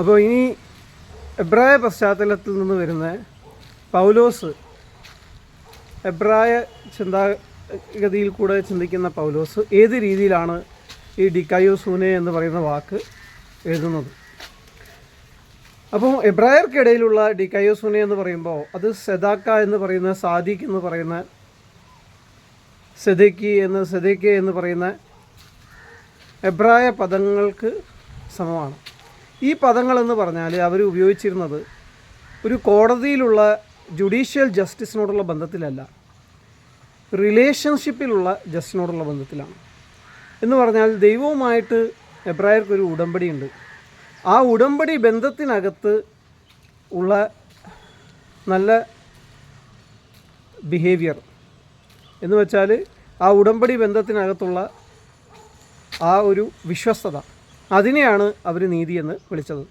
അപ്പോൾ ഇനി എബ്രായ പശ്ചാത്തലത്തിൽ നിന്ന് വരുന്ന പൗലോസ്, എബ്രായ ചിന്താഗതിയിൽ കൂടെ ചിന്തിക്കുന്ന പൗലോസ് ഏത് രീതിയിലാണ് ഈ ഡിക്കയോസൂനെ എന്ന് പറയുന്ന വാക്ക് എഴുതുന്നത്? അപ്പോൾ എബ്രായർക്കിടയിലുള്ള ഡിക്കയോസൂനെ എന്ന് പറയുമ്പോൾ അത് സെദാക്ക എന്ന് പറയുന്ന, സാദിഖ് എന്ന് പറയുന്ന, സെദേക്കി എന്ന് പറയുന്ന എബ്രായ പദങ്ങൾക്ക് സമമാണ്. ഈ പദങ്ങളെന്ന് പറഞ്ഞാൽ അവർ ഉപയോഗിച്ചിരുന്നത് ഒരു കോടതിയിലുള്ള ജുഡീഷ്യൽ ജസ്റ്റിസിനോടുള്ള ബന്ധത്തിലല്ല, റിലേഷൻഷിപ്പിലുള്ള ജസ്റ്റിനോടുള്ള ബന്ധത്തിലാണ്. എന്ന് പറഞ്ഞാൽ ദൈവവുമായിട്ട് എബ്രായർക്കൊരു ഉടമ്പടിയുണ്ട്. ആ ഉടമ്പടി ബന്ധത്തിനകത്ത് ഉള്ള നല്ല ബിഹേവിയർ എന്ന് വെച്ചാൽ ആ ഉടമ്പടി ബന്ധത്തിനകത്തുള്ള ആ ഒരു വിശ്വസ്തത, അതിനെയാണ് അവർ നീതി എന്ന് വിളിച്ചത്.